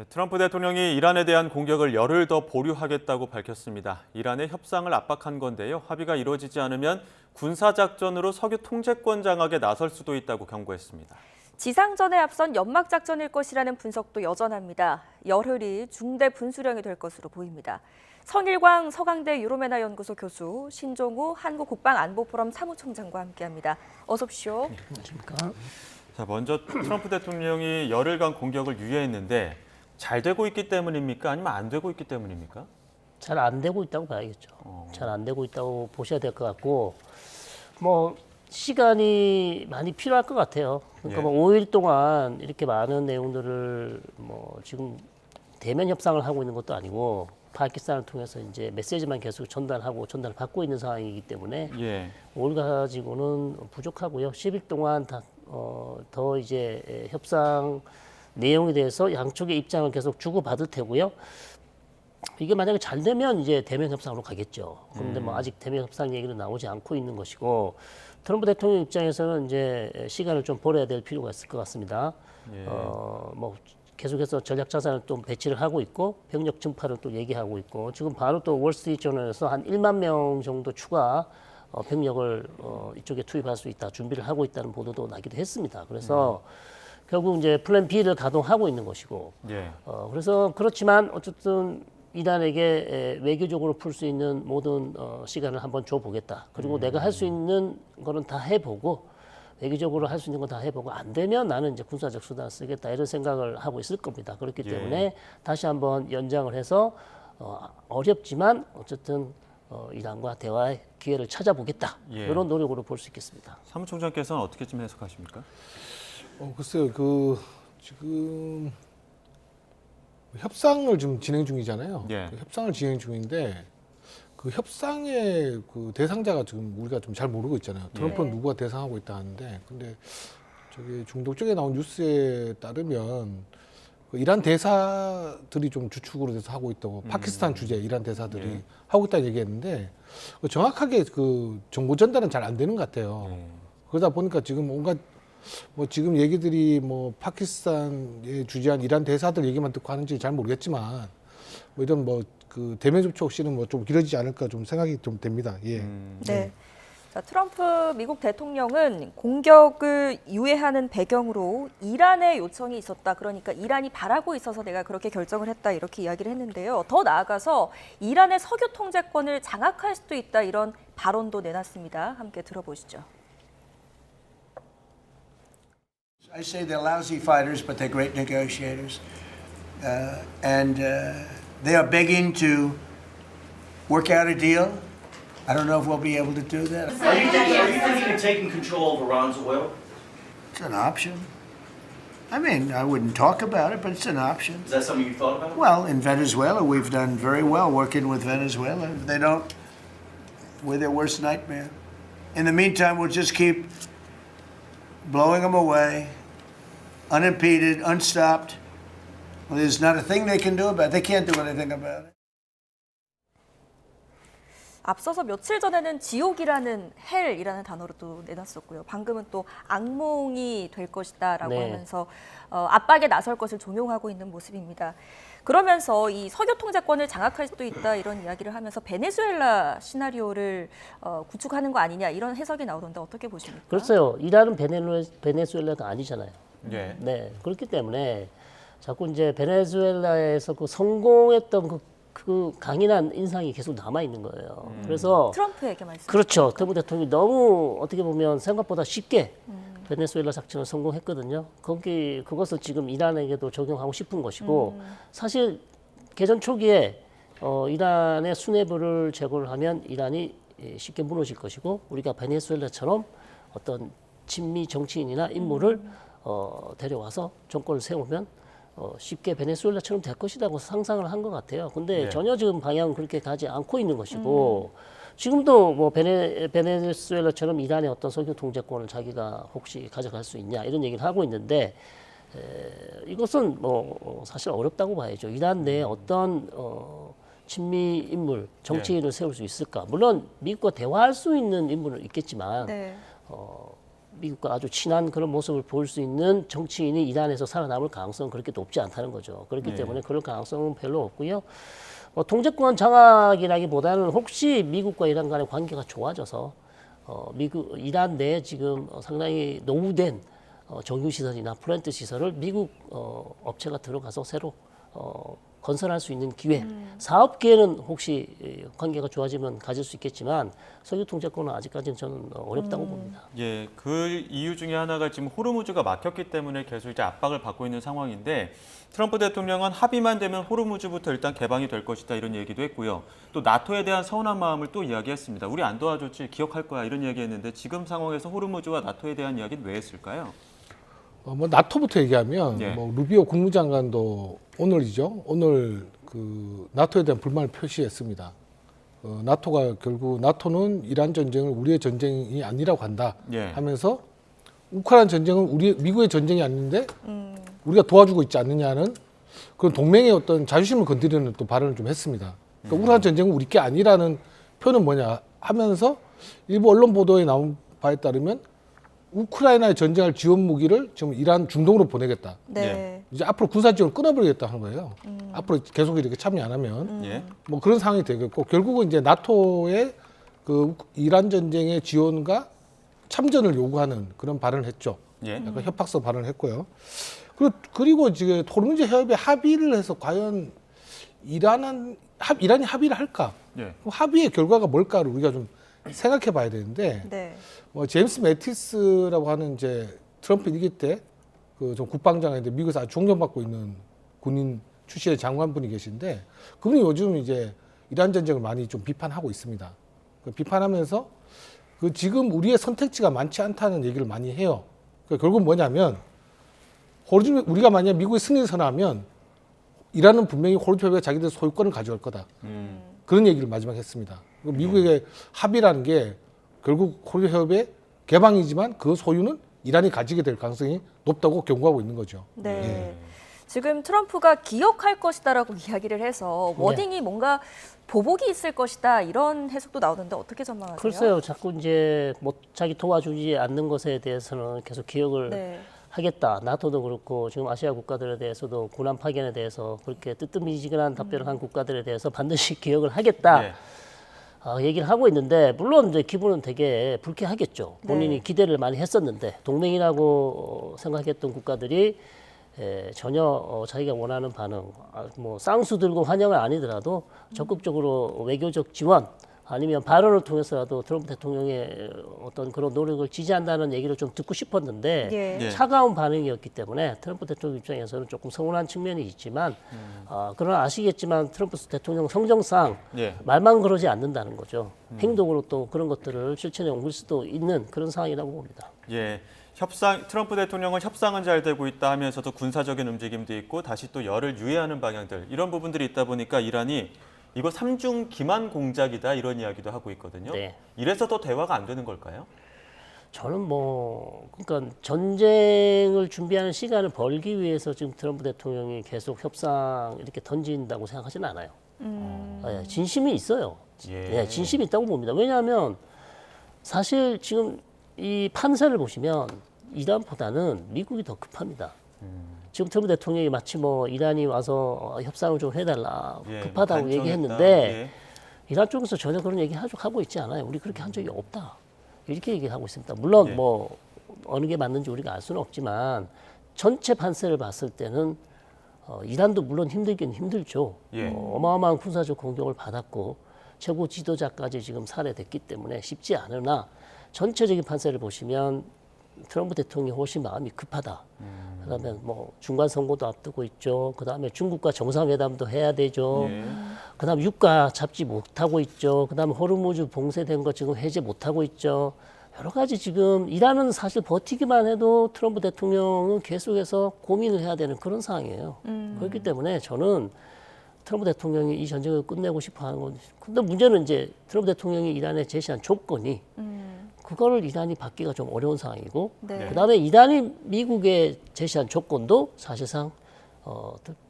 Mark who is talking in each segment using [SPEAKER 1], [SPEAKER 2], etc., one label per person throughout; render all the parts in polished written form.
[SPEAKER 1] 트럼프 대통령이 이란에 대한 공격을 열흘 더 보류하겠다고 밝혔습니다. 이란의 협상을 압박한 건데요. 합의가 이루어지지 않으면 군사작전으로 석유 통제권 장악에 나설 수도 있다고 경고했습니다.
[SPEAKER 2] 지상전에 앞선 연막작전일 것이라는 분석도 여전합니다. 열흘이 중대 분수령이 될 것으로 보입니다. 성일광 서강대 유로메나 연구소 교수, 신종우 한국국방안보포럼 사무총장과 함께합니다. 어서 오십시오.
[SPEAKER 3] 안녕하십니까.
[SPEAKER 1] 자, 먼저 트럼프 대통령이 열흘간 공격을 유예했는데 잘 되고 있기 때문입니까? 아니면 안 되고 있기 때문입니까?
[SPEAKER 3] 잘 안 되고 있다고 봐야겠죠. 잘 안 되고 있다고 보셔야 될 것 같고, 뭐 시간이 많이 필요할 것 같아요. 그러니까 뭐 5일 동안 이렇게 많은 내용들을 뭐 지금 대면 협상을 하고 있는 것도 아니고 파키스탄을 통해서 이제 메시지만 계속 전달하고 전달을 받고 있는 상황이기 때문에 5일 가지고는 부족하고요. 10일 동안 더 이제 협상 내용에 대해서 양쪽의 입장을 계속 주고받을 테고요. 이게 만약에 잘 되면 이제 대면 협상으로 가겠죠. 그런데 뭐 아직 대면 협상 얘기는 나오지 않고 있는 것이고, 트럼프 대통령 입장에서는 이제 시간을 좀 벌어야 될 필요가 있을 것 같습니다. 뭐 계속해서 전략 자산을 또 배치를 하고 있고 병력 증파를 또 얘기하고 있고, 지금 바로 또 월스트리트저널에서 한 1만 명 정도 추가 병력을 이쪽에 투입할 수 있다 준비를 하고 있다는 보도도 나기도 했습니다. 그래서 결국 이제 플랜 B를 가동하고 있는 것이고, 그래서 그렇지만 어쨌든 이란에게 외교적으로 풀 수 있는 모든 시간을 한번 줘보겠다. 그리고 내가 할 수 있는 거는 다 해보고, 외교적으로 할 수 있는 건 다 해보고, 안 되면 나는 이제 군사적 수단을 쓰겠다, 이런 생각을 하고 있을 겁니다. 그렇기 때문에 다시 한번 연장을 해서 어렵지만 어쨌든 이란과 대화의 기회를 찾아보겠다, 이런 노력으로 볼 수 있겠습니다.
[SPEAKER 1] 사무총장께서는 어떻게 좀 해석하십니까?
[SPEAKER 4] 글쎄요, 지금 협상을 지금 진행 중이잖아요. 그 협상을 진행 중인데 그 협상의 그 대상자가 지금 우리가 좀 잘 모르고 있잖아요. 트럼프는 누구가 대상하고 있다 하는데, 근데 저기 중동 쪽에 나온 뉴스에 따르면 그 이란 대사들이 좀 주축으로 돼서 하고 있다고, 파키스탄 주재 이란 대사들이 하고 있다는 얘기했는데, 정확하게 그 정보 전달은 잘 안 되는 것 같아요. 그러다 보니까 지금 온갖 뭐 지금 얘기들이 뭐 파키스탄에 주재한 이란 대사들 얘기만 듣고 하는지 잘 모르겠지만, 뭐 이런 뭐 그 대면 접촉 시는 뭐 좀 길어지지 않을까 좀 생각이 좀 됩니다.
[SPEAKER 2] 네. 자, 트럼프 미국 대통령은 공격을 유예하는 배경으로 이란의 요청이 있었다. 그러니까 이란이 바라고 있어서 내가 그렇게 결정을 했다, 이렇게 이야기를 했는데요. 더 나아가서 이란의 석유 통제권을 장악할 수도 있다, 이런 발언도 내놨습니다. 함께 들어보시죠.
[SPEAKER 5] I say they're lousy fighters, but they're great negotiators. They are begging to work out a deal. I don't know if we'll be able to do that.
[SPEAKER 6] Are you thinking of taking control of Iran's oil?
[SPEAKER 5] It's an option. I mean, I wouldn't talk about it, but it's an option.
[SPEAKER 6] Is that something you thought about?
[SPEAKER 5] Well, in Venezuela, we've done very well working with Venezuela. They don't, we're their worst nightmare. In the meantime, we'll just keep blowing them away, unimpeded, unstopped. Well, there's not a thing they can do about it. They can't do anything about it.
[SPEAKER 2] 앞서서 며칠 전에는 지옥이라는 헬이라는 단어로 또 내놨었고요. 방금은 또 악몽이 될 것이다라고 하면서 압박에 나설 것을 종용하고 있는 모습입니다. 그러면서 이 석유 통제권을 장악할 수도 있다, 이런 이야기를 하면서 베네수엘라 시나리오를 구축하는 거 아니냐, 이런 해석이 나오던데 어떻게 보십니까?
[SPEAKER 3] 글쎄요, 이란은 베네수엘라가 아니잖아요.
[SPEAKER 1] 네.
[SPEAKER 3] 그렇기 때문에 자꾸 이제 베네수엘라에서 그 성공했던 그 강인한 인상이 계속 남아 있는 거예요. 그래서
[SPEAKER 2] 트럼프에게 말씀.
[SPEAKER 3] 그렇죠. 트럼프 대통령이 너무 어떻게 보면 생각보다 쉽게 베네수엘라 작전을 성공했거든요. 그것을 지금 이란에게도 적용하고 싶은 것이고, 사실 개전 초기에 이란의 수뇌부를 제거를 하면 이란이 쉽게 무너질 것이고, 우리가 베네수엘라처럼 어떤 친미 정치인이나 인물을 데려와서 정권을 세우면 쉽게 베네수엘라처럼 될 것이라고 상상을 한 것 같아요. 근데 전혀 지금 방향은 그렇게 가지 않고 있는 것이고, 지금도 뭐 베네수엘라처럼 이란의 어떤 석유 통제권을 자기가 혹시 가져갈 수 있냐, 이런 얘기를 하고 있는데, 이것은 뭐 사실 어렵다고 봐야죠. 이란 내에 어떤 친미 인물, 정치인을 세울 수 있을까? 물론 미국과 대화할 수 있는 인물은 있겠지만 미국과 아주 친한 그런 모습을 보일 수 있는 정치인이 이란에서 살아남을 가능성은 그렇게 높지 않다는 거죠. 그렇기 때문에 그럴 가능성은 별로 없고요. 통제권 장악이라기보다는 혹시 미국과 이란 간의 관계가 좋아져서 이란 내에 지금 상당히 노후된 정유 시설이나 플랜트 시설을 미국 업체가 들어가서 새로 건설할 수 있는 기회, 사업 기회는 혹시 관계가 좋아지면 가질 수 있겠지만 석유 통제권은 아직까지는 저는 어렵다고 봅니다.
[SPEAKER 1] 예, 그 이유 중에 하나가 지금 호르무즈가 막혔기 때문에 계속 이제 압박을 받고 있는 상황인데 트럼프 대통령은 합의만 되면 호르무즈부터 일단 개방이 될 것이다 이런 얘기도 했고요. 또 나토에 대한 서운한 마음을 또 이야기했습니다. 우리 안 도와줬지 기억할 거야 이런 얘기했는데 지금 상황에서 호르무즈와 나토에 대한 이야기는 왜 했을까요?
[SPEAKER 4] 뭐 나토부터 얘기하면
[SPEAKER 1] 예.
[SPEAKER 4] 뭐 루비오 국무장관도 오늘 그 나토에 대한 불만을 표시했습니다. 나토가 결국 나토는 이란 전쟁을 우리의 전쟁이 아니라고 한다
[SPEAKER 1] 예.
[SPEAKER 4] 하면서 우크라이나 전쟁은 미국의 전쟁이 아닌데 우리가 도와주고 있지 않느냐는 그런 동맹의 어떤 자존심을 건드리는 또 발언을 좀 했습니다. 그러니까 우크라이나 전쟁은 우리 게 아니라는 표현은 뭐냐 하면서 일부 언론 보도에 나온 바에 따르면 우크라이나의 전쟁할 지원 무기를 지금 이란 중동으로 보내겠다.
[SPEAKER 2] 네.
[SPEAKER 4] 이제 앞으로 군사 지원을 끊어버리겠다 하는 거예요. 앞으로 계속 이렇게 참여 안 하면
[SPEAKER 1] 예.
[SPEAKER 4] 뭐 그런 상황이 되겠고 결국은 이제 나토의 그 이란 전쟁의 지원과 참전을 요구하는 그런 발언을 했죠.
[SPEAKER 1] 예.
[SPEAKER 4] 약간 협박성 발언을 했고요. 그리고 지금 호르무즈 해협에 합의를 해서 과연 이란이 합의를 할까?
[SPEAKER 1] 예.
[SPEAKER 4] 그 합의의 결과가 뭘까를 우리가 좀 생각해 봐야 되는데
[SPEAKER 2] 네.
[SPEAKER 4] 제임스 매티스라고 하는 이제 트럼프 일기 때 그 좀 국방장인데 미국에서 아주 존경받고 있는 군인 출신의 장관분이 계신데 그분이 요즘 이제 이란 전쟁을 많이 좀 비판하고 있습니다. 비판하면서 그 지금 우리의 선택지가 많지 않다는 얘기를 많이 해요. 결국 뭐냐면 우리가 만약 미국의 승리를 선언하면 이란은 분명히 호르무즈 해협에 자기들 소유권을 가져갈 거다. 그런 얘기를 마지막에 했습니다. 미국의 합의라는 게 결국 호르무즈 해협의 개방이지만 그 소유는 이란이 가지게 될 가능성이 높다고 경고하고 있는 거죠.
[SPEAKER 2] 네.
[SPEAKER 4] 예.
[SPEAKER 2] 지금 트럼프가 기억할 것이다라고 이야기를 해서 워딩이 뭔가 보복이 있을 것이다 이런 해석도 나오는데 어떻게 전망하세요?
[SPEAKER 3] 글쎄요, 자꾸 이제 뭐 자기 도와주지 않는 것에 대해서는 계속 기억을
[SPEAKER 2] 네.
[SPEAKER 3] 하겠다. 나토도 그렇고 지금 아시아 국가들에 대해서도 군함 파견에 대해서 그렇게 뜨뜻미지근한 답변을 한 국가들에 대해서 반드시 기억을 하겠다.
[SPEAKER 1] 예.
[SPEAKER 3] 얘기를 하고 있는데 물론 이제 기분은 되게 불쾌하겠죠. 본인이
[SPEAKER 2] 네.
[SPEAKER 3] 기대를 많이 했었는데 동맹이라고 생각했던 국가들이 전혀 자기가 원하는 반응, 뭐 쌍수 들고 환영은 아니더라도 적극적으로 외교적 지원 아니면 발언을 통해서라도 트럼프 대통령의 어떤 그런 노력을 지지한다는 얘기를 좀 듣고 싶었는데
[SPEAKER 2] 예.
[SPEAKER 1] 예.
[SPEAKER 3] 차가운 반응이었기 때문에 트럼프 대통령 입장에서는 조금 서운한 측면이 있지만 그러나 아시겠지만 트럼프 대통령 성정상
[SPEAKER 1] 예.
[SPEAKER 3] 말만 그러지 않는다는 거죠. 행동으로 또 그런 것들을 실천에 옮길 수도 있는 그런 상황이라고 봅니다.
[SPEAKER 1] 예. 트럼프 대통령은 협상은 잘 되고 있다 하면서도 군사적인 움직임도 있고 다시 또 열을 유예하는 방향들 이런 부분들이 있다 보니까 이란이 이거 삼중 기만 공작이다 이런 이야기도 하고 있거든요.
[SPEAKER 3] 네.
[SPEAKER 1] 이래서 더 대화가 안 되는 걸까요?
[SPEAKER 3] 저는 그러니까 전쟁을 준비하는 시간을 벌기 위해서 지금 트럼프 대통령이 계속 협상 이렇게 던진다고 생각하지는 않아요. 진심이 있어요.
[SPEAKER 1] 예.
[SPEAKER 3] 진심이 있다고 봅니다. 왜냐하면 사실 지금 이 판세를 보시면 이란보다는 미국이 더 급합니다. 지금 트럼프 대통령이 마치 이란이 와서 협상을 좀 해달라
[SPEAKER 1] 예,
[SPEAKER 3] 급하다고
[SPEAKER 1] 간청했다.
[SPEAKER 3] 얘기했는데
[SPEAKER 1] 예.
[SPEAKER 3] 이란 쪽에서 전혀 그런 얘기 하고 있지 않아요. 우리 그렇게 한 적이 없다. 이렇게 얘기하고 있습니다. 물론
[SPEAKER 1] 예.
[SPEAKER 3] 어느 게 맞는지 우리가 알 수는 없지만 전체 판세를 봤을 때는 이란도 물론 힘들긴 힘들죠.
[SPEAKER 1] 예.
[SPEAKER 3] 어마어마한 군사적 공격을 받았고 최고 지도자까지 지금 살해됐기 때문에 쉽지 않으나 전체적인 판세를 보시면 트럼프 대통령이 훨씬 마음이 급하다. 그다음에 중간 선거도 앞두고 있죠. 그다음에 중국과 정상회담도 해야 되죠.
[SPEAKER 1] 예.
[SPEAKER 3] 그다음 유가 잡지 못하고 있죠. 그다음에 호르무즈 봉쇄된 거 지금 해제 못하고 있죠. 여러 가지 지금 이란은 사실 버티기만 해도 트럼프 대통령은 계속해서 고민을 해야 되는 그런 상황이에요. 그렇기 때문에 저는 트럼프 대통령이 이 전쟁을 끝내고 싶어 하는 건 근데 문제는 이제 트럼프 대통령이 이란에 제시한 조건이 그거를 이란이 받기가 좀 어려운 상황이고
[SPEAKER 2] 네.
[SPEAKER 3] 그다음에 이란이 미국에 제시한 조건도 사실상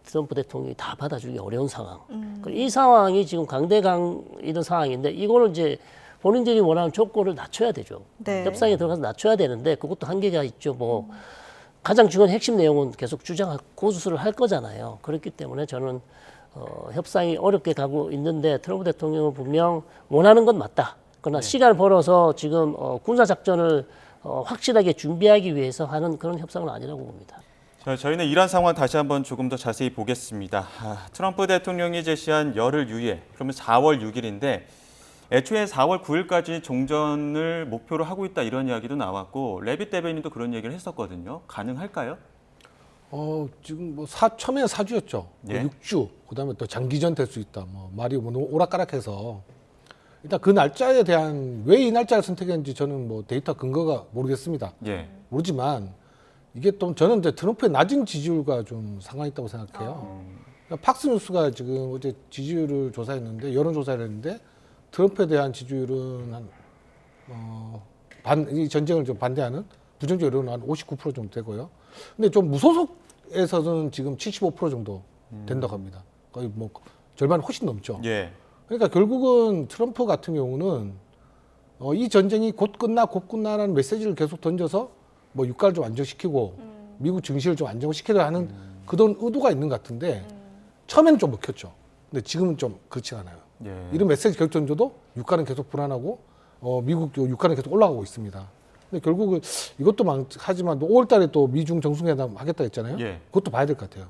[SPEAKER 3] 트럼프 대통령이 다 받아주기 어려운 상황. 이 상황이 지금 강대강 이런 상황인데 이거는 이제 본인들이 원하는 조건을 낮춰야 되죠.
[SPEAKER 2] 네.
[SPEAKER 3] 협상에 들어가서 낮춰야 되는데 그것도 한계가 있죠. 뭐 가장 중요한 핵심 내용은 계속 주장하고 고수를 할 거잖아요. 그렇기 때문에 저는 협상이 어렵게 가고 있는데 트럼프 대통령은 분명 원하는 건 맞다. 그러나 시간을 벌어서 지금 군사 작전을 확실하게 준비하기 위해서 하는 그런 협상은 아니라고 봅니다.
[SPEAKER 1] 자, 저희는 이란 상황 다시 한번 조금 더 자세히 보겠습니다. 트럼프 대통령이 제시한 열흘 유예, 그러면 4월 6일인데 애초에 4월 9일까지 종전을 목표로 하고 있다 이런 이야기도 나왔고 레빗 대변인도 그런 얘기를 했었거든요. 가능할까요?
[SPEAKER 4] 지금 뭐 처음에는 4주였죠.
[SPEAKER 1] 예.
[SPEAKER 4] 6주. 그다음에 또 장기전 될 수 있다. 뭐 말이 뭐 너무 오락가락해서 일단 그 날짜에 대한 왜 이 날짜를 선택했는지 저는 뭐 데이터 근거가 모르겠습니다.
[SPEAKER 1] 예.
[SPEAKER 4] 모르지만 이게 또 저는 이제 트럼프의 낮은 지지율과 좀 상관이 있다고 생각해요. 그러니까 팍스뉴스가 지금 어제 지지율을 조사했는데 여론조사를 했는데 트럼프에 대한 지지율은 이 전쟁을 좀 반대하는 부정적 여론은 한 59% 정도 되고요. 근데 좀 무소속에서는 지금 75% 정도 된다고 합니다. 거의 뭐 절반 훨씬 넘죠.
[SPEAKER 1] 예.
[SPEAKER 4] 그러니까 결국은 트럼프 같은 경우는 이 전쟁이 곧 끝나라는 메시지를 계속 던져서 뭐 유가를 좀 안정시키고 미국 증시를 좀 안정시키려 하는 그런 의도가 있는 것 같은데 처음에는 좀 먹혔죠. 근데 지금은 좀 그렇지 않아요.
[SPEAKER 1] 예.
[SPEAKER 4] 이런 메시지 계속 던져도 유가는 계속 불안하고 미국 유가는 계속 올라가고 있습니다. 근데 결국은 이것도 하지만 5월달에 또 미중 정상회담 하겠다 했잖아요.
[SPEAKER 1] 예.
[SPEAKER 4] 그것도 봐야 될 것 같아요.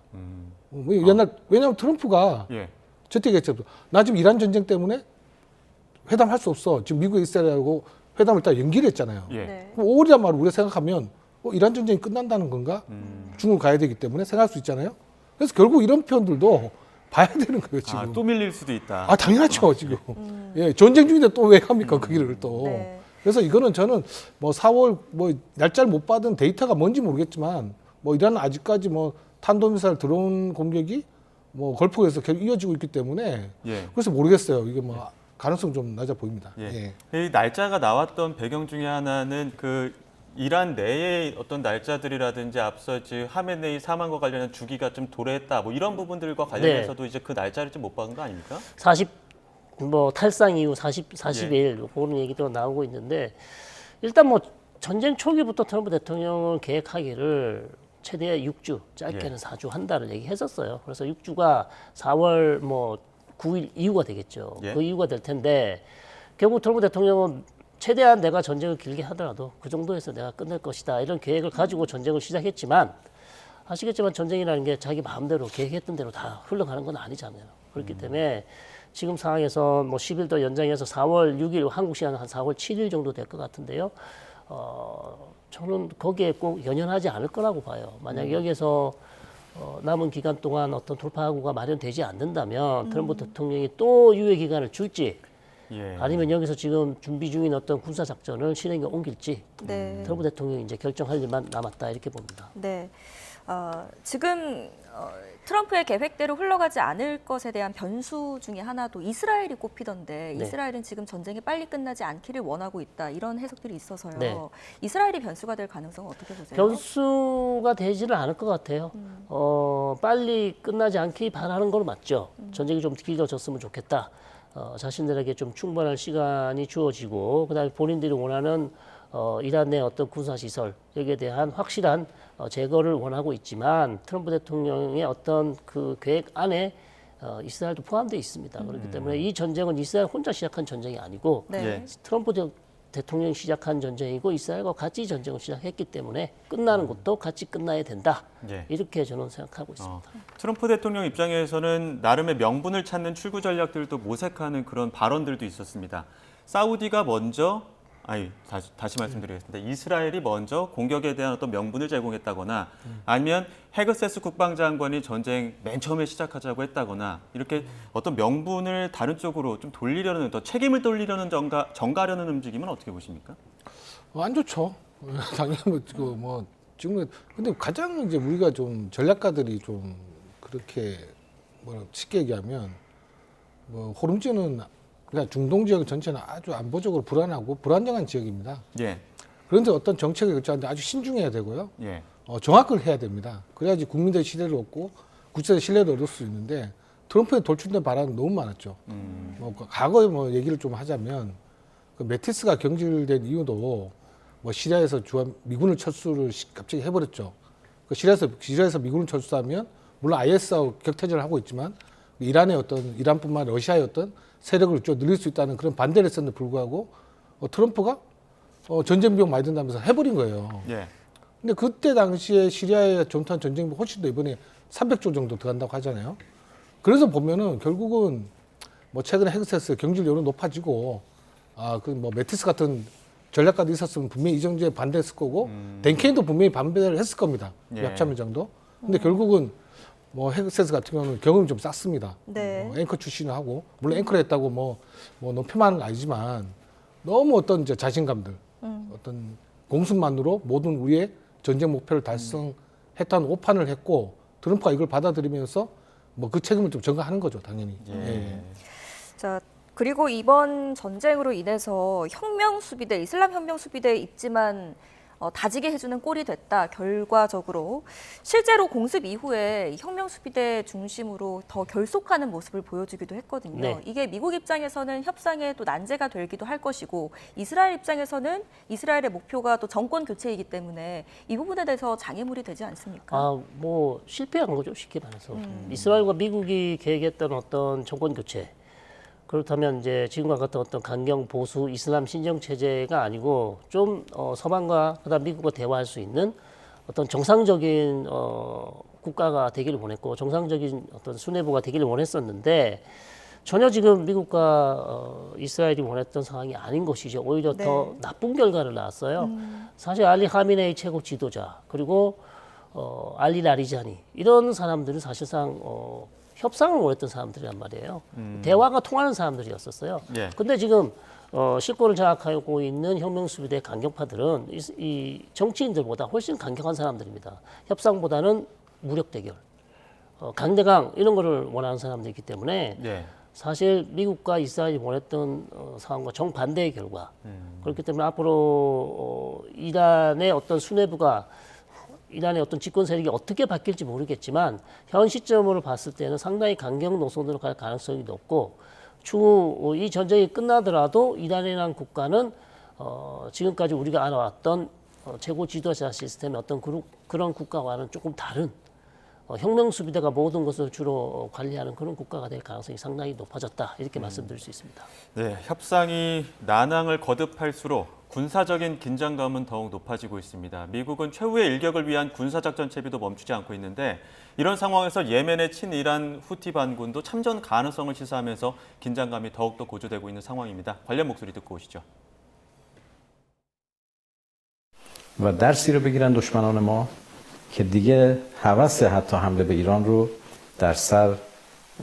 [SPEAKER 4] 왜냐하면 트럼프가
[SPEAKER 1] 예.
[SPEAKER 4] 저때 얘기했죠. 나 지금 이란 전쟁 때문에 회담할 수 없어. 지금 미국 이스라엘하고 회담을 다 연기를 했잖아요.
[SPEAKER 1] 예.
[SPEAKER 2] 네.
[SPEAKER 4] 그럼 5월이란 말을 우리가 생각하면 이란 전쟁이 끝난다는 건가? 중국 가야 되기 때문에 생각할 수 있잖아요. 그래서 결국 이런 표현들도 봐야 되는 거예요, 지금.
[SPEAKER 1] 또 밀릴 수도 있다.
[SPEAKER 4] 당연하죠, 지금. 예, 전쟁 중인데 또 왜 갑니까, 그 길을 또.
[SPEAKER 2] 네.
[SPEAKER 4] 그래서 이거는 저는 뭐 4월 뭐 날짜를 못 받은 데이터가 뭔지 모르겠지만 뭐 이란은 아직까지 뭐 탄도미사일 드론 공격이 뭐 걸프에서 계속 이어지고 있기 때문에
[SPEAKER 1] 예.
[SPEAKER 4] 그래서 모르겠어요. 이게 뭐 가능성 좀 낮아 보입니다.
[SPEAKER 1] 예.
[SPEAKER 4] 예.
[SPEAKER 1] 이 날짜가 나왔던 배경 중에 하나는 그 이란 내의 어떤 날짜들이라든지 앞서 하메네이 사망과 관련한 주기가 좀 도래했다. 뭐 이런 부분들과 관련해서도 이제 그 날짜를 좀 못 박은 거 아닙니까?
[SPEAKER 3] 탈상 이후 40일 그런 얘기도 나오고 있는데 일단 뭐 전쟁 초기부터 트럼프 대통령은 계획하기를 최대 6주, 짧게는 4주 한 달을 얘기했었어요. 그래서 6주가 4월 뭐 9일 이후가 되겠죠.
[SPEAKER 1] 예.
[SPEAKER 3] 그 이후가 될 텐데 결국 트럼프 대통령은 최대한 내가 전쟁을 길게 하더라도 그 정도에서 내가 끝낼 것이다 이런 계획을 가지고 전쟁을 시작했지만 아시겠지만 전쟁이라는 게 자기 마음대로 계획했던 대로 다 흘러가는 건 아니잖아요. 그렇기 때문에 지금 상황에서 뭐 10일 더 연장해서 4월 6일 한국 시간 한 4월 7일 정도 될 것 같은데요. 저는 거기에 꼭 연연하지 않을 거라고 봐요. 만약 여기서 남은 기간 동안 어떤 돌파구가 마련되지 않는다면 트럼프 대통령이 또 유예 기간을 줄지
[SPEAKER 1] 예.
[SPEAKER 3] 아니면 여기서 지금 준비 중인 어떤 군사 작전을 실행에 옮길지
[SPEAKER 2] 네.
[SPEAKER 3] 트럼프 대통령이 이제 결정할 일만 남았다 이렇게 봅니다.
[SPEAKER 2] 네. 지금 트럼프의 계획대로 흘러가지 않을 것에 대한 변수 중에 하나도 이스라엘이 꼽히던데
[SPEAKER 3] 네.
[SPEAKER 2] 이스라엘은 지금 전쟁이 빨리 끝나지 않기를 원하고 있다 이런 해석들이 있어서요.
[SPEAKER 3] 네.
[SPEAKER 2] 이스라엘이 변수가 될 가능성은 어떻게 보세요?
[SPEAKER 3] 변수가 되지는 않을 것 같아요. 빨리 끝나지 않기 바라는 건 맞죠. 전쟁이 좀 길어졌으면 좋겠다. 자신들에게 좀 충분한 시간이 주어지고 그다음에 본인들이 원하는 이란 내 어떤 군사시설 여기에 대한 확실한 제거를 원하고 있지만 트럼프 대통령의 어떤 그 계획 안에 이스라엘도 포함되어 있습니다. 그렇기 때문에 이 전쟁은 이스라엘 혼자 시작한 전쟁이 아니고
[SPEAKER 2] 네.
[SPEAKER 1] 예.
[SPEAKER 3] 트럼프 대통령이 시작한 전쟁이고 이스라엘과 같이 전쟁을 시작했기 때문에 끝나는 것도 같이 끝나야 된다.
[SPEAKER 1] 예.
[SPEAKER 3] 이렇게 저는 생각하고 있습니다.
[SPEAKER 1] 트럼프 대통령 입장에서는 나름의 명분을 찾는 출구 전략들도 모색하는 그런 발언들도 있었습니다. 사우디가 먼저 다시 말씀드리겠습니다. 이스라엘이 먼저 공격에 대한 어떤 명분을 제공했다거나 아니면 헤그세스 국방장관이 전쟁 맨 처음에 시작하자고 했다거나 이렇게 어떤 명분을 다른 쪽으로 좀 돌리려는 더 책임을 돌리려는 전가하려는 움직임은 어떻게 보십니까?
[SPEAKER 4] 안 좋죠. 당연히 뭐 지금 근데 가장 이제 우리가 좀 전략가들이 좀 그렇게 쉽게 얘기하면 뭐 호름지는 그러니까 중동 지역 전체는 아주 안보적으로 불안하고 불안정한 지역입니다.
[SPEAKER 1] 예.
[SPEAKER 4] 그런데 어떤 정책을 결정하는데 아주 신중해야 되고요.
[SPEAKER 1] 예.
[SPEAKER 4] 정확을 해야 됩니다. 그래야지 국민들의 신뢰를 얻고 국제의 신뢰를 얻을 수 있는데 트럼프의 돌출된 발언은 너무 많았죠. 뭐 과거에 뭐 얘기를 좀 하자면 그 메티스가 경질된 이유도 뭐 시리아에서 미군을 철수를 갑자기 해버렸죠. 그 시리아에서 미군을 철수하면 물론 IS하고 격퇴전을 하고 있지만 이란뿐만 아니라 러시아의 어떤 세력을 좀 늘릴 수 있다는 그런 반대를 했었는데 불구하고 트럼프가 전쟁 비용 많이 든다면서 해버린 거예요.
[SPEAKER 1] 예.
[SPEAKER 4] 근데 그때 당시에 시리아의 전투한 전쟁 비용 훨씬 더 이번에 300조 정도 들어간다고 하잖아요. 그래서 보면은 결국은 뭐 최근에 헥스에서 경질료는 높아지고 그 뭐 메티스 같은 전략가도 있었으면 분명히 이 정도에 반대했을 거고 덴케인도 분명히 반대를 했을 겁니다.
[SPEAKER 1] 예.
[SPEAKER 4] 약자면 정도. 근데 결국은 뭐 헥스에서 같은 경우는 경험이 좀 쌓습니다.
[SPEAKER 2] 네.
[SPEAKER 4] 앵커 출신을 하고 물론 앵커를 했다고 뭐 너무 폄하하는 건 아니지만 너무 어떤 이제 자신감들 어떤 공순만으로 모든 우리의 전쟁 목표를 달성했다는 오판을 했고 트럼프가 이걸 받아들이면서 뭐 그 책임을 좀 전가하는 거죠, 당연히. 예.
[SPEAKER 2] 자, 그리고 이번 전쟁으로 인해서 혁명수비대, 이슬람 혁명수비대에 입지만 다지게 해주는 꼴이 됐다. 결과적으로 실제로 공습 이후에 혁명수비대 중심으로 더 결속하는 모습을 보여주기도 했거든요.
[SPEAKER 3] 네.
[SPEAKER 2] 이게 미국 입장에서는 협상에 또 난제가 되기도 할 것이고 이스라엘 입장에서는 이스라엘의 목표가 또 정권 교체이기 때문에 이 부분에 대해서 장애물이 되지 않습니까?
[SPEAKER 3] 뭐 실패한 거죠, 쉽게 말해서. 이스라엘과 미국이 계획했던 어떤 정권 교체. 그렇다면 이제 지금과 같은 어떤 강경 보수 이슬람 신정 체제가 아니고 좀 서방과 그다음 미국과 대화할 수 있는 어떤 정상적인 국가가 되기를 원했고 정상적인 어떤 수뇌부가 되기를 원했었는데 전혀 지금 미국과 이스라엘이 원했던 상황이 아닌 것이죠. 오히려
[SPEAKER 2] 네.
[SPEAKER 3] 더 나쁜 결과를 낳았어요. 사실 알리 하미네이 최고 지도자 그리고 알리 라리자니 이런 사람들은 사실상 협상을 원했던 사람들이란 말이에요. 대화가 통하는 사람들이었었어요.
[SPEAKER 1] 예.
[SPEAKER 3] 근데 지금 실권을 장악하고 있는 혁명수비대 강경파들은 이 정치인들보다 훨씬 강경한 사람들입니다. 협상보다는 무력 대결, 강대강 이런 거를 원하는 사람들이기 때문에
[SPEAKER 1] 예.
[SPEAKER 3] 사실 미국과 이스라엘이 원했던 상황과 정반대의 결과. 그렇기 때문에 앞으로 이란의 어떤 수뇌부가 이란의 어떤 집권 세력이 어떻게 바뀔지 모르겠지만 현 시점으로 봤을 때는 상당히 강경 노선으로 갈 가능성이 높고 추후 이 전쟁이 끝나더라도 이란이라는 국가는 지금까지 우리가 알아왔던 최고 지도자 시스템의 어떤 그런 국가와는 조금 다른 혁명 수비대가 모든 것을 주로 관리하는 그런 국가가 될 가능성이 상당히 높아졌다 이렇게 말씀드릴 수 있습니다.
[SPEAKER 1] 네, 협상이 난항을 거듭할수록 군사적인 긴장감은 더욱 높아지고 있습니다. 미국은 최후의 일격을 위한 군사작전 채비도 멈추지 않고 있는데 이런 상황에서 예멘의 친이란 후티 반군도 참전 가능성을 시사하면서 긴장감이 더욱더 고조되고 있는 상황입니다. 관련 목소리 듣고 오시죠.
[SPEAKER 7] و درسی رو بگیرن دشمنان ما که دیگه هوس حتی حمله به ایران رو در سر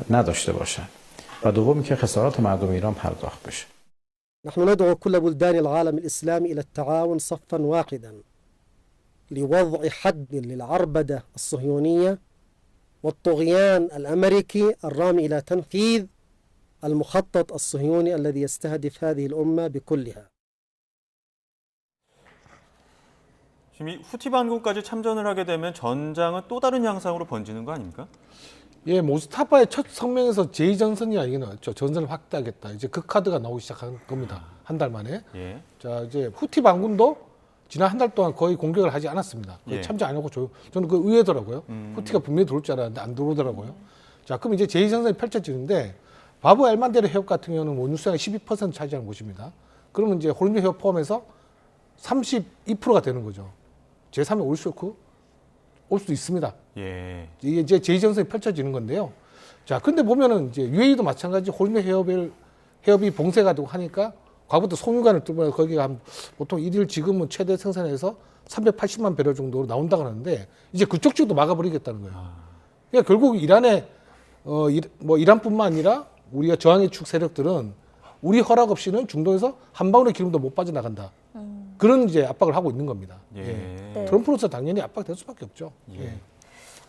[SPEAKER 7] نداشته باشن و دومی که خسارات مردم ایران پرداخت بشه.
[SPEAKER 8] نحن ندعو كل بلدان العالم الإسلامي إلى التعاون صفا واحدا لوضع حد للعربدة الصهيونية والطغيان الأمريكي الرامي إلى تنفيذ المخطط الصهيوني الذي يستهدف هذه الأمة بكلها.
[SPEAKER 1] 지금 이 후티 반군까지 참전을 하게 되면 전장은 또 다른 양상으로 번지는 거 아닙니까?
[SPEAKER 4] 예, 모스타파의 첫 성명에서 제2전선이 아니긴 나왔죠. 전선을 확대하겠다. 이제 그 카드가 나오기 시작한 겁니다. 한 달 만에.
[SPEAKER 1] 예.
[SPEAKER 4] 자, 이제 후티 반군도 지난 한 달 동안 거의 공격을 하지 않았습니다. 거의
[SPEAKER 1] 예.
[SPEAKER 4] 참전 안 하고 저는 그 의외더라고요. 후티가 분명히 들어올 줄 알았는데 안 들어오더라고요. 자, 그럼 이제 제2전선이 펼쳐지는데 바브 엘만데르 해협 같은 경우는 원유수량의 12% 차지하는 곳입니다. 그러면 이제 호르무 해협 포함해서 32%가 되는 거죠. 제3의 올쇼크 올 수도 있습니다.
[SPEAKER 1] 예.
[SPEAKER 4] 이게 이제 제2전선이 펼쳐지는 건데요. 자, 근데 보면은 이제 UAE도 마찬가지 호르무 해협이 봉쇄가 되고 하니까 과거부터 송유관을 뚫으면 거기가 보통 일일 지금은 최대 생산해서 380만 배럴 정도로 나온다고 하는데 이제 그쪽 쪽도 막아버리겠다는 거예요. 그러니까 결국 이란의 이란뿐만 아니라 우리가 저항의 축 세력들은 우리 허락 없이는 중동에서 한 방울의 기름도 못 빠져나간다. 그런 이제 압박을 하고 있는 겁니다.
[SPEAKER 1] 예.
[SPEAKER 4] 예.
[SPEAKER 2] 네.
[SPEAKER 4] 트럼프로서 당연히 압박될 수밖에 없죠.
[SPEAKER 1] 예.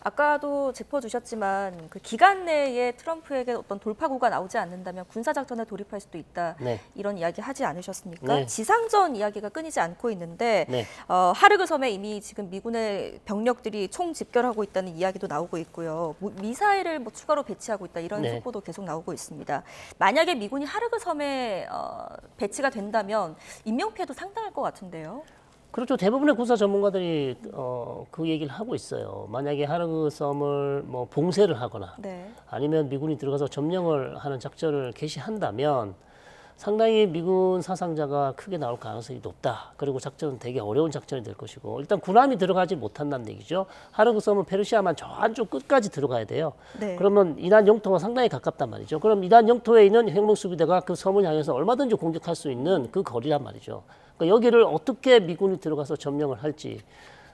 [SPEAKER 2] 아까도 짚어주셨지만 그 기간 내에 트럼프에게 어떤 돌파구가 나오지 않는다면 군사작전에 돌입할 수도 있다.
[SPEAKER 3] 네.
[SPEAKER 2] 이런 이야기 하지 않으셨습니까?
[SPEAKER 3] 네.
[SPEAKER 2] 지상전 이야기가 끊이지 않고 있는데
[SPEAKER 3] 네.
[SPEAKER 2] 하르그 섬에 이미 지금 미군의 병력들이 총 집결하고 있다는 이야기도 나오고 있고요. 미사일을 뭐 추가로 배치하고 있다 이런
[SPEAKER 3] 네.
[SPEAKER 2] 속보도 계속 나오고 있습니다. 만약에 미군이 하르그 섬에 배치가 된다면 인명 피해도 상당할 것 같은데요.
[SPEAKER 3] 그렇죠. 대부분의 군사 전문가들이 그 얘기를 하고 있어요. 만약에 하르그 섬을 뭐 봉쇄를 하거나
[SPEAKER 2] 네.
[SPEAKER 3] 아니면 미군이 들어가서 점령을 하는 작전을 개시한다면 상당히 미군 사상자가 크게 나올 가능성이 높다. 그리고 작전은 되게 어려운 작전이 될 것이고 일단 군함이 들어가지 못한다는 얘기죠. 하르그 섬은 페르시아만 저 안쪽 끝까지 들어가야 돼요.
[SPEAKER 2] 네.
[SPEAKER 3] 그러면 이란 영토가 상당히 가깝단 말이죠. 그럼 이란 영토에 있는 혁명수비대가 그 섬을 향해서 얼마든지 공격할 수 있는 그 거리란 말이죠. 그러니까 여기를 어떻게 미군이 들어가서 점령을 할지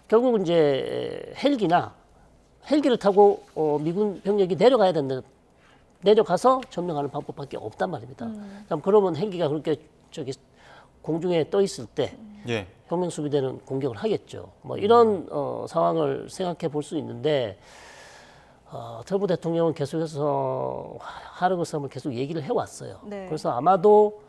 [SPEAKER 3] 결국 이제 헬기를 타고 미군 병력이 내려가야 된다. 내려가서 점령하는 방법밖에 없단 말입니다. 그러면 헬기가 그렇게 공중에 떠 있을 때
[SPEAKER 1] 예.
[SPEAKER 3] 혁명수비대는 공격을 하겠죠. 뭐 이런 상황을 생각해 볼 수 있는데 트럼프 대통령은 계속해서 하르그 섬을 계속 얘기를 해왔어요.
[SPEAKER 2] 네.
[SPEAKER 3] 그래서 아마도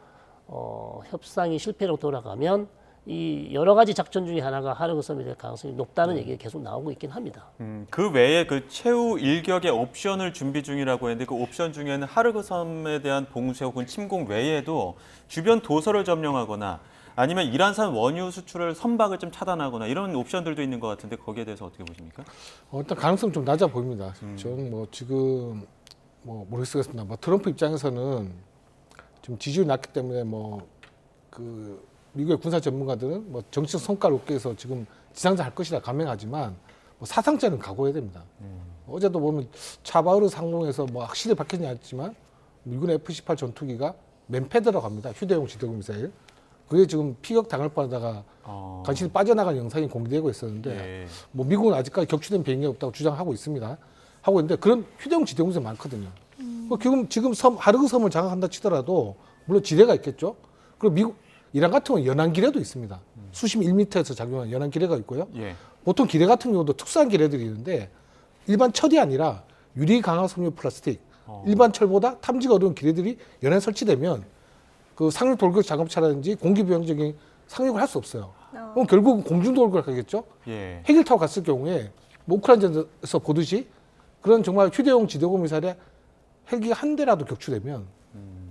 [SPEAKER 3] 협상이 실패로 돌아가면 이 여러 가지 작전 중에 하나가 하르그 섬이 될 가능성이 높다는 얘기가 계속 나오고 있긴 합니다.
[SPEAKER 1] 그 외에 그 최후 일격의 옵션을 준비 중이라고 했는데 그 옵션 중에는 하르그 섬에 대한 봉쇄 혹은 침공 외에도 주변 도서를 점령하거나 아니면 이란산 원유 수출을 선박을 좀 차단하거나 이런 옵션들도 있는 것 같은데 거기에 대해서 어떻게 보십니까?
[SPEAKER 4] 일단 가능성 좀 낮아 보입니다. 좀 뭐 지금 뭐 모르겠습니다. 뭐 트럼프 입장에서는 좀 지지율이 낮기 때문에 뭐 그 미국의 군사 전문가들은 뭐 정치적 성과를 얻기 위해서 지금 지상전 할 것이라 감행하지만 뭐 사상자는 각오해야 됩니다. 어제도 보면 차바흐르 상공에서 뭐 확실히 밝혀지지 않았지만 미군의 F-18 전투기가 맨패드라고 합니다. 휴대용 지대공 미사일. 그게 지금 피격 당할 뻔하다가 간신히 빠져나간 영상이 공개되고 있었는데
[SPEAKER 1] 예.
[SPEAKER 4] 뭐 미국은 아직까지 격추된 비행이 없다고 주장하고 있습니다. 하고 있는데 그런 휴대용 지대공 미사일 많거든요. 지금 하르그 섬을 장악한다 치더라도 물론 지뢰가 있겠죠. 그리고 이란 같은 경우는 연안기뢰도 있습니다. 수심 1m에서 작용하는 연안기뢰가 있고요.
[SPEAKER 1] 예.
[SPEAKER 4] 보통 기뢰 같은 경우도 특수한 기뢰들이 있는데 일반 철이 아니라 유리 강화 섬유 플라스틱, 일반 철보다 탐지가 어려운 기뢰들이 연안에 설치되면 그 상륙 돌격 작업차라든지 공기부양적인 상륙을 할 수 없어요. 그럼 결국은 공중 돌격을 하겠죠.
[SPEAKER 1] 예.
[SPEAKER 4] 핵을 타고 갔을 경우에 뭐 우크라이나전에서 보듯이 그런 정말 휴대용 지대공 미사일에 헬기가 한 대라도 격추되면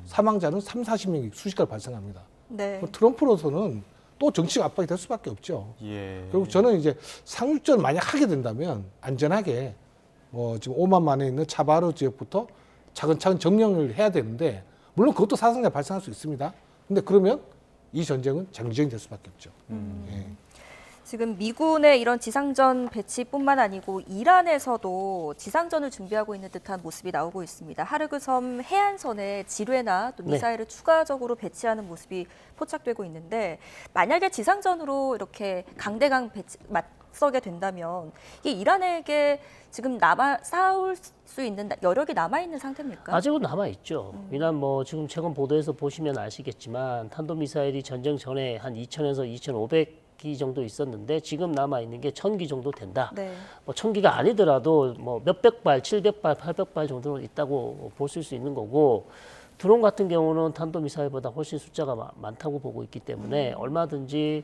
[SPEAKER 4] 사망자는 30-40명이 순식간에 발생합니다.
[SPEAKER 2] 네.
[SPEAKER 4] 트럼프로서는 또 정치적 압박이 될 수밖에 없죠.
[SPEAKER 1] 예.
[SPEAKER 4] 그리고 저는 이제 상륙전 만약 하게 된다면 안전하게 뭐 지금 오만만에 있는 차바르 지역부터 차근차근 점령을 해야 되는데 물론 그것도 사상자 발생할 수 있습니다. 근데 그러면 이 전쟁은 장기전이 될 수밖에 없죠. 예.
[SPEAKER 2] 지금 미군의 이런 지상전 배치뿐만 아니고 이란에서도 지상전을 준비하고 있는 듯한 모습이 나오고 있습니다. 하르그 섬 해안선에 지뢰나 또 미사일을 추가적으로 배치하는 모습이 포착되고 있는데 만약에 지상전으로 이렇게 강대강 맞서게 된다면 이게 이란에게 지금 싸울 수 있는 여력이 남아있는 상태입니까?
[SPEAKER 3] 아직은 남아있죠. 이란 뭐 지금 최근 보도에서 보시면 아시겠지만 탄도미사일이 전쟁 전에 한 2,000에서 2,500기 정도 있었는데 지금 남아있는 게 1,000기 정도 된다.
[SPEAKER 2] 네.
[SPEAKER 3] 뭐 1,000기가 아니더라도 뭐 몇백 발, 700발, 800발 정도는 있다고 보실 수 있는 거고 드론 같은 경우는 탄도미사일보다 훨씬 숫자가 많다고 보고 있기 때문에 얼마든지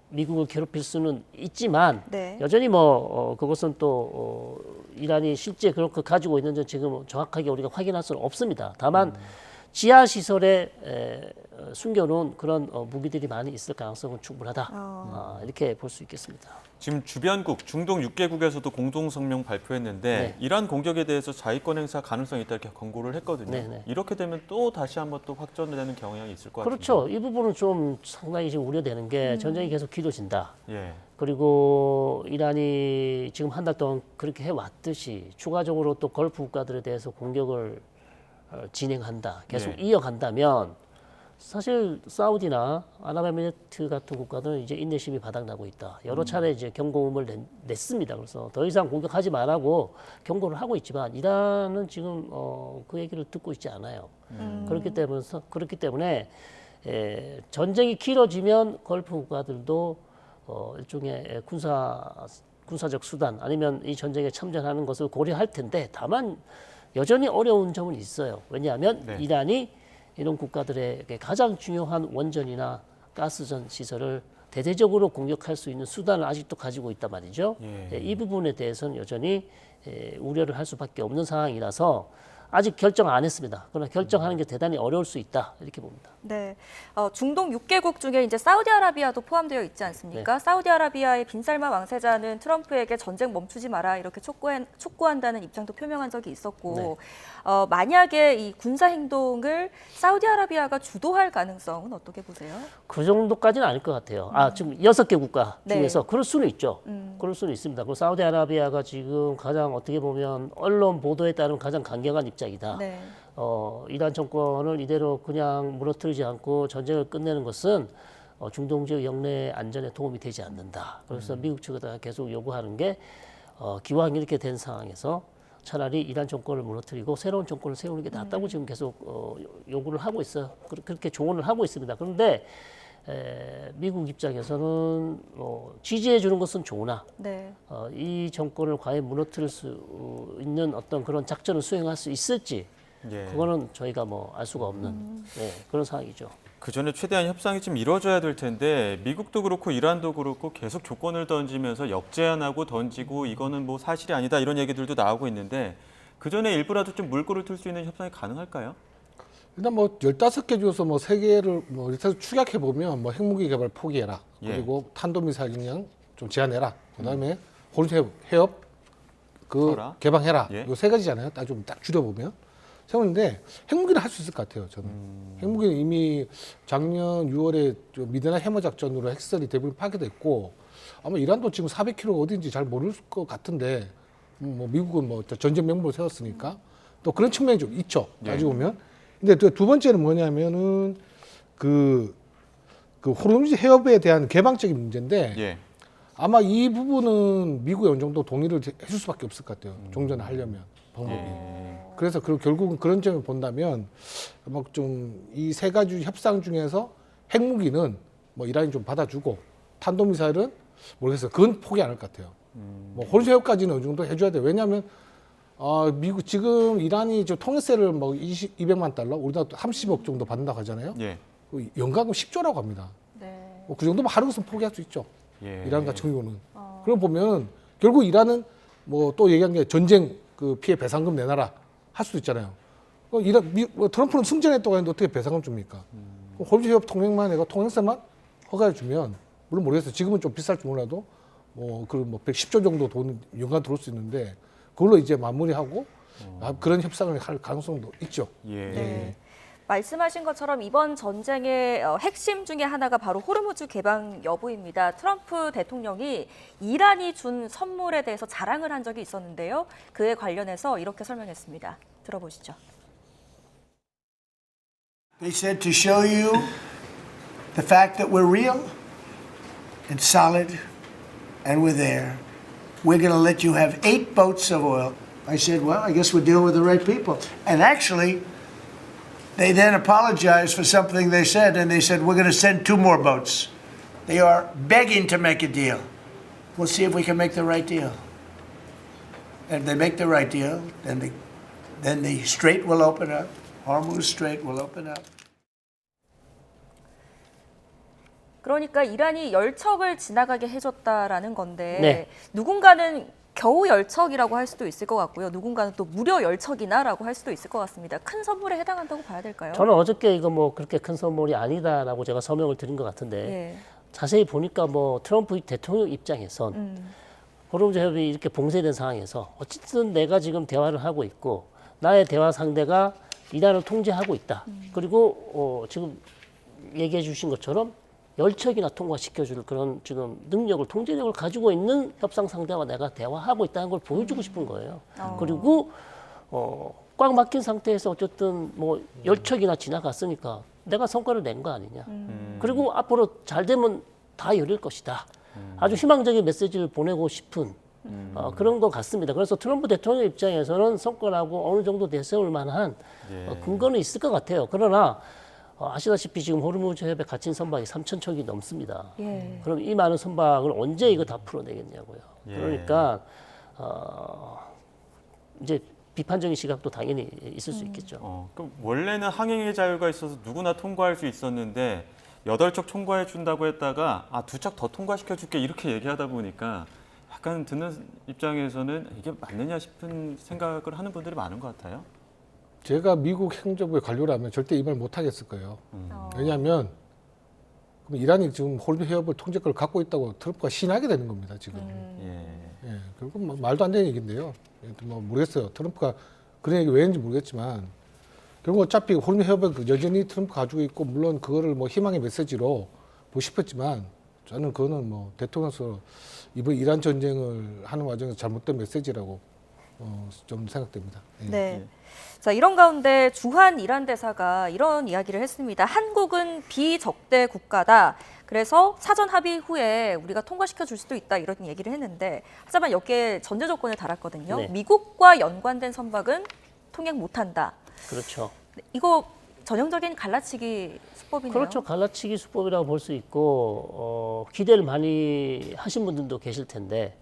[SPEAKER 3] 미국을 괴롭힐 수는 있지만
[SPEAKER 2] 네.
[SPEAKER 3] 여전히 뭐 그것은 또 이란이 실제 그렇게 가지고 있는지 지금 정확하게 우리가 확인할 수는 없습니다. 다만 지하 시설에 숨겨놓은 그런 무기들이 많이 있을 가능성은 충분하다. 이렇게 볼 수 있겠습니다.
[SPEAKER 1] 지금 주변국 중동 6개국에서도 공동 성명 발표했는데
[SPEAKER 3] 네.
[SPEAKER 1] 이란 공격에 대해서 자위권 행사 가능성이 있다 이렇게 권고를 했거든요.
[SPEAKER 3] 네, 네.
[SPEAKER 1] 이렇게 되면 또 다시 한번 또 확전되는 경향이 있을 것 같은데.
[SPEAKER 3] 그렇죠. 이 부분은 좀 상당히 지금 우려되는 게 전쟁이 계속 길어진다.
[SPEAKER 1] 예.
[SPEAKER 3] 그리고 이란이 지금 한 달 동안 그렇게 해왔듯이 추가적으로 또 걸프 국가들에 대해서 공격을 진행한다. 계속
[SPEAKER 1] 네.
[SPEAKER 3] 이어간다면 사실 사우디나 아랍에미리트 같은 국가들은 이제 인내심이 바닥나고 있다. 여러 차례 이제 경고음을 냈습니다. 그래서 더 이상 공격하지 말라고 경고를 하고 있지만 이란은 지금 그 얘기를 듣고 있지 않아요. 그렇기 때문에 전쟁이 길어지면 걸프 국가들도 일종의 군사 군사적 수단 아니면 이 전쟁에 참전하는 것을 고려할 텐데 다만 여전히 어려운 점은 있어요. 왜냐하면
[SPEAKER 1] 네.
[SPEAKER 3] 이란이 이런 국가들에게 가장 중요한 원전이나 가스전 시설을 대대적으로 공격할 수 있는 수단을 아직도 가지고 있단 말이죠.
[SPEAKER 1] 예.
[SPEAKER 3] 이 부분에 대해서는 여전히 우려를 할 수밖에 없는 상황이라서 아직 결정 안 했습니다. 그러나 결정하는 게 대단히 어려울 수 있다 이렇게 봅니다.
[SPEAKER 2] 네, 중동 6개국 중에 이제 사우디아라비아도 포함되어 있지 않습니까?
[SPEAKER 3] 네.
[SPEAKER 2] 사우디아라비아의 빈살만 왕세자는 트럼프에게 전쟁 멈추지 마라 이렇게 촉구한다는 입장도 표명한 적이 있었고,
[SPEAKER 3] 네.
[SPEAKER 2] 만약에 이 군사 행동을 사우디아라비아가 주도할 가능성은 어떻게 보세요?
[SPEAKER 3] 그 정도까지는 아닐 것 같아요. 지금 6개 국가
[SPEAKER 2] 네.
[SPEAKER 3] 중에서 그럴 수는 있죠. 그럴 수는 있습니다. 그리고 사우디아라비아가 지금 가장 어떻게 보면 언론 보도에 따른 가장 강경한 입장이다.
[SPEAKER 2] 네.
[SPEAKER 3] 이란 정권을 이대로 그냥 무너뜨리지 않고 전쟁을 끝내는 것은 중동 지역 영내 안전에 도움이 되지 않는다. 그래서 미국 측에다가 계속 요구하는 게 기왕 이렇게 된 상황에서 차라리 이란 정권을 무너뜨리고 새로운 정권을 세우는 게 낫다고 지금 계속 요구를 하고 있어요. 그렇게 조언을 하고 있습니다. 그런데 미국 입장에서는 지지해 주는 것은 좋으나
[SPEAKER 2] 네.
[SPEAKER 3] 이 정권을 과연 무너뜨릴 수 있는 어떤 그런 작전을 수행할 수 있을지
[SPEAKER 1] 예.
[SPEAKER 3] 그거는 저희가 뭐 알 수가 없는 그런 상황이죠.
[SPEAKER 1] 그 전에 최대한 협상이 좀 이루어져야 될 텐데 미국도 그렇고 이란도 그렇고 계속 조건을 던지면서 역제안하고 던지고 이거는 뭐 사실이 아니다 이런 얘기들도 나오고 있는데 그 전에 일부라도 좀 물꼬를 틀 수 있는 협상이 가능할까요?
[SPEAKER 4] 일단 뭐 15개 중에서 뭐 3개를 뭐 이렇게 축약해 보면 뭐 핵무기 개발 포기해라.
[SPEAKER 1] 예.
[SPEAKER 4] 그리고 탄도미사일 그냥 좀 제한해라. 그다음에 호르무즈 해협
[SPEAKER 1] 써라.
[SPEAKER 4] 개방해라.
[SPEAKER 1] 예.
[SPEAKER 4] 요 3가지잖아요. 딱 줄여 보면. 세우는데 핵무기는 할 수 있을 것 같아요. 저는. 핵무기는 이미 작년 6월에 미드나잇 해머 작전으로 핵시설이 대부분 파괴됐고 아마 이란도 지금 400km 어딘지 잘 모를 것 같은데 뭐 미국은 뭐 전쟁 명분을 세웠으니까 또 그런 측면이 좀 있죠. 따지고 보면. 근데 또 두 번째는 뭐냐면은 그 호르무즈 해협에 대한 개방적인 문제인데
[SPEAKER 1] 예.
[SPEAKER 4] 아마 이 부분은 미국이 어느 정도 동의를 해줄 수밖에 없을 것 같아요. 종전을 하려면 방법이. 그래서 결국은 그런 점을 본다면 아마 좀 이 3가지 협상 중에서 핵무기는 뭐 이란이 좀 받아주고 탄도미사일은 모르겠어요. 그건 포기 안 할 것 같아요. 뭐 호르무즈 해협까지는 어느 정도 해줘야 돼요. 왜냐하면 미국 지금 이란이 저 통일세를 뭐 200만 달러, 우리나라 30억 정도 받는다고 하잖아요.
[SPEAKER 1] 예.
[SPEAKER 4] 연간금 10조라고 합니다.
[SPEAKER 2] 네.
[SPEAKER 4] 뭐 그 정도면 하는 것은 포기할 수 있죠.
[SPEAKER 1] 예.
[SPEAKER 4] 이란 같은 경우는. 그럼 보면 결국 이란은 뭐 또 얘기한 게 전쟁 그 피해 배상금 내놔라 할 수도 있잖아요. 트럼프는 승전했다고 했는데 어떻게 배상금 줍니까? 호르무즈 해협 통행만 해가 통행세만 허가해 주면 물론 모르겠어요. 지금은 좀 비쌀지 몰라도 뭐 110조 정도 돈 연간 들어올 수 있는데 그걸로 이제 마무리하고 그런 협상을 할 가능성도 있죠.
[SPEAKER 1] 예.
[SPEAKER 2] 네. 말씀하신 것처럼 이번 전쟁의 핵심 중에 하나가 바로 호르무즈 개방 여부입니다. 트럼프 대통령이 이란이 준 선물에 대해서 자랑을 한 적이 있었는데요. 그에 관련해서 이렇게 설명했습니다. 들어보시죠.
[SPEAKER 5] They said to show you the fact that we're real and solid and we're there. We're going to let you have 8 boats of oil. I said, well, I guess we're dealing with the right people. And actually, they then apologized for something they said, and they said, we're going to send 2 more boats. They are begging to make a deal. We'll see if we can make the right deal. And if they make the right deal, then the strait will open up. Hormuz Strait will open up.
[SPEAKER 2] 그러니까 이란이 열척을 지나가게 해줬다라는 건데
[SPEAKER 3] 네.
[SPEAKER 2] 누군가는 겨우 열척이라고 할 수도 있을 것 같고요. 누군가는 또 무려 열척이나라고 할 수도 있을 것 같습니다. 큰 선물에 해당한다고 봐야 될까요?
[SPEAKER 3] 저는 어저께 이거 뭐 그렇게 큰 선물이 아니다라고 제가 서명을 드린 것 같은데
[SPEAKER 2] 예.
[SPEAKER 3] 자세히 보니까 뭐 트럼프 대통령 입장에선 호르무즈 해협이 이렇게 봉쇄된 상황에서 어쨌든 내가 지금 대화를 하고 있고 나의 대화 상대가 이란을 통제하고 있다. 그리고 지금 얘기해 주신 것처럼 열척이나 통과시켜줄 그런 지금 능력을, 통제력을 가지고 있는 협상 상대와 내가 대화하고 있다는 걸 보여주고 싶은 거예요. 그리고 꽉 막힌 상태에서 어쨌든 뭐 열척이나 지나갔으니까 내가 성과를 낸 거 아니냐. 그리고 앞으로 잘 되면 다 열릴 것이다. 아주 희망적인 메시지를 보내고 싶은 그런 것 같습니다. 그래서 트럼프 대통령 입장에서는 성과라고 어느 정도 내세울 만한 근거는 있을 것 같아요. 그러나 아시다시피 지금 호르무즈 해협에 갇힌 선박이 3,000척이 넘습니다.
[SPEAKER 2] 예.
[SPEAKER 3] 그럼 이 많은 선박을 언제 이거 다 풀어내겠냐고요.
[SPEAKER 1] 예.
[SPEAKER 3] 그러니까 이제 비판적인 시각도 당연히 있을 수 있겠죠.
[SPEAKER 1] 그럼 원래는 항행의 자유가 있어서 누구나 통과할 수 있었는데 8척 통과해 준다고 했다가 2척 더 통과시켜 줄게 이렇게 얘기하다 보니까 약간 듣는 입장에서는 이게 맞느냐 싶은 생각을 하는 분들이 많은 것 같아요.
[SPEAKER 4] 제가 미국 행정부의 관료라면 절대 이 말 못 하겠을 거예요. 왜냐하면 그럼 이란이 지금 호르무즈 해협을 통제권을 갖고 있다고 트럼프가 신하게 되는 겁니다. 지금. 예, 결국 뭐 말도 안 되는 얘기인데요. 뭐 모르겠어요. 트럼프가 그런 얘기 왜 했는지 모르겠지만 결국 어차피 호르무즈 해협은 여전히 트럼프 가지고 있고 물론 그거를 뭐 희망의 메시지로 보고 싶었지만 저는 그거는 뭐 대통령으로서 이번 이란 전쟁을 하는 과정에서 잘못된 메시지라고 좀 생각됩니다. 예.
[SPEAKER 2] 네. 자, 이런 가운데 주한 이란 대사가 이런 이야기를 했습니다. 한국은 비적대 국가다. 그래서 사전 합의 후에 우리가 통과시켜 줄 수도 있다 이런 얘기를 했는데 하지만 여기에 전제 조건을 달았거든요.
[SPEAKER 3] 네.
[SPEAKER 2] 미국과 연관된 선박은 통행 못한다.
[SPEAKER 3] 그렇죠.
[SPEAKER 2] 이거 전형적인 갈라치기 수법이네요.
[SPEAKER 3] 그렇죠. 갈라치기 수법이라고 볼 수 있고 기대를 많이 하신 분들도 계실 텐데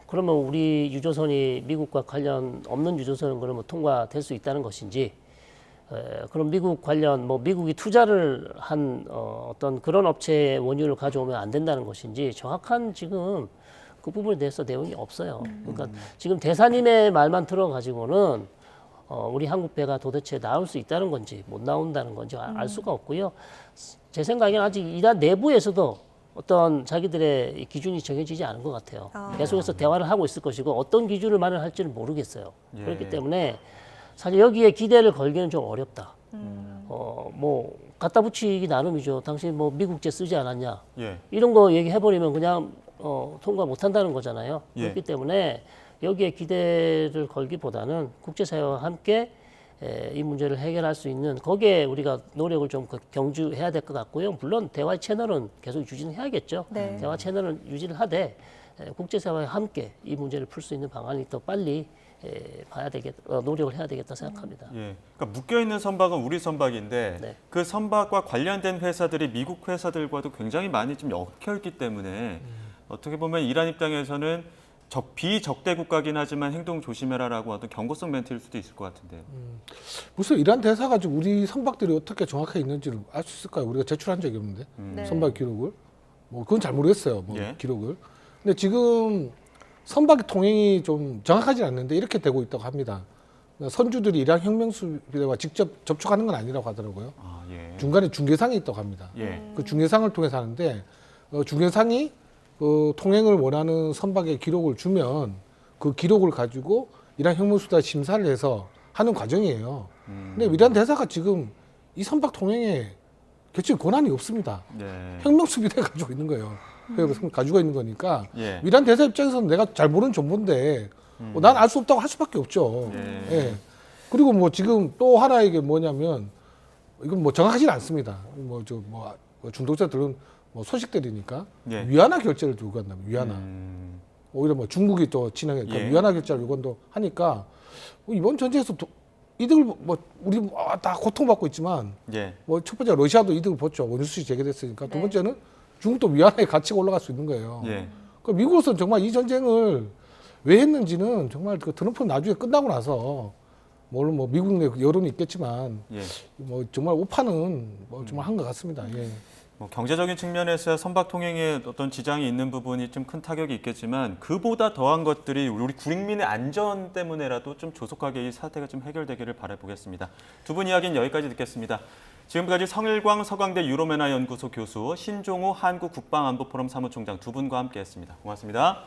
[SPEAKER 3] 그러면 우리 유조선이 미국과 관련 없는 유조선은 그러면 통과될 수 있다는 것인지 그럼 미국 관련 뭐 미국이 투자를 한 어떤 그런 업체의 원유를 가져오면 안 된다는 것인지 정확한 지금 그 부분에 대해서 내용이 없어요. 그러니까 지금 대사님의 말만 들어가지고는 우리 한국 배가 도대체 나올 수 있다는 건지 못 나온다는 건지 알 수가 없고요. 제 생각에는 아직 이란 내부에서도 어떤 자기들의 기준이 정해지지 않은 것 같아요. 계속해서 대화를 하고 있을 것이고 어떤 기준을 마련할지는 모르겠어요.
[SPEAKER 1] 예.
[SPEAKER 3] 그렇기 때문에 사실 여기에 기대를 걸기는 좀 어렵다. 뭐 갖다 붙이기 나름이죠. 당신 뭐 미국제 쓰지 않았냐?
[SPEAKER 1] 예.
[SPEAKER 3] 이런 거 얘기해버리면 그냥 통과 못한다는 거잖아요.
[SPEAKER 1] 예.
[SPEAKER 3] 그렇기 때문에 여기에 기대를 걸기보다는 국제사회와 함께 이 문제를 해결할 수 있는 거기에 우리가 노력을 좀 경주해야 될 것 같고요. 물론 대화의 채널은 계속 유지는 해야겠죠.
[SPEAKER 2] 네.
[SPEAKER 3] 대화 채널은 유지를 하되 국제사회와 함께 이 문제를 풀 수 있는 방안이 더 빨리 노력을 해야 되겠다 생각합니다.
[SPEAKER 1] 예. 그러니까 묶여 있는 선박은 우리 선박인데
[SPEAKER 3] 네.
[SPEAKER 1] 그 선박과 관련된 회사들이 미국 회사들과도 굉장히 많이 좀 엮여 있기 때문에 어떻게 보면 이란 입장에서는 비적대 국가긴 하지만 행동 조심해라라고 어떤 경고성 멘트일 수도 있을 것 같은데요.
[SPEAKER 4] 무슨 이란 대사가 지금 우리 선박들이 어떻게 정확하게 있는지를 알 수 있을까요? 우리가 제출한 적이 없는데
[SPEAKER 2] 네.
[SPEAKER 4] 선박 기록을 뭐 그건 잘 모르겠어요. 뭐
[SPEAKER 1] 예.
[SPEAKER 4] 기록을. 근데 지금 선박 통행이 좀 정확하지 않는데 이렇게 되고 있다고 합니다. 선주들이 이란 혁명수비대와 직접 접촉하는 건 아니라고 하더라고요.
[SPEAKER 1] 아, 예.
[SPEAKER 4] 중간에 중개상이 있다고 합니다.
[SPEAKER 1] 예.
[SPEAKER 4] 그 중개상을 통해서 하는데 중개상이 그 통행을 원하는 선박의 기록을 주면 그 기록을 가지고 이란 혁명수비대 심사를 해서 하는 과정이에요. 근데 이란 대사가 지금 이 선박 통행에 개최 권한이 없습니다.
[SPEAKER 1] 네.
[SPEAKER 4] 혁명수비대가 가지고 있는 거예요. 가지고 있는 거니까
[SPEAKER 1] 예.
[SPEAKER 4] 이란 대사 입장에서는 내가 잘 모르는 정보인데 난 알 수 없다고 할 수밖에 없죠.
[SPEAKER 1] 예.
[SPEAKER 4] 예. 그리고 뭐 지금 또 하나 이게 뭐냐면 이건 뭐 정확하지는 않습니다. 중독자들은 뭐 소식들이니까
[SPEAKER 1] 예.
[SPEAKER 4] 위안화 결제를 요구한다면 위안화. 오히려 뭐 중국이 또 진행해
[SPEAKER 1] 예.
[SPEAKER 4] 위안화 결제를 요구한다고 하니까 뭐 이번 전쟁에서 이득을 뭐 우리 다 고통받고 있지만
[SPEAKER 1] 예.
[SPEAKER 4] 뭐 첫 번째 러시아도 이득을 봤죠. 원유 수지 재개됐으니까. 두
[SPEAKER 2] 네.
[SPEAKER 4] 번째는 중국도 위안화의 가치가 올라갈 수 있는 거예요.
[SPEAKER 1] 예.
[SPEAKER 4] 그 미국으로서는 정말 이 전쟁을 왜 했는지는 정말 그 트럼프는 나중에 끝나고 나서 물론 뭐 미국 내 여론이 있겠지만
[SPEAKER 1] 예.
[SPEAKER 4] 뭐 정말 오판은 뭐 정말 한 것 같습니다. 예.
[SPEAKER 1] 뭐 경제적인 측면에서 선박 통행에 어떤 지장이 있는 부분이 좀 큰 타격이 있겠지만 그보다 더한 것들이 우리 국민의 안전 때문에라도 좀 조속하게 이 사태가 좀 해결되기를 바라보겠습니다. 두 분 이야기는 여기까지 듣겠습니다. 지금까지 성일광 서강대 유로메나 연구소 교수, 신종우 한국국방안보포럼 사무총장 두 분과 함께했습니다. 고맙습니다.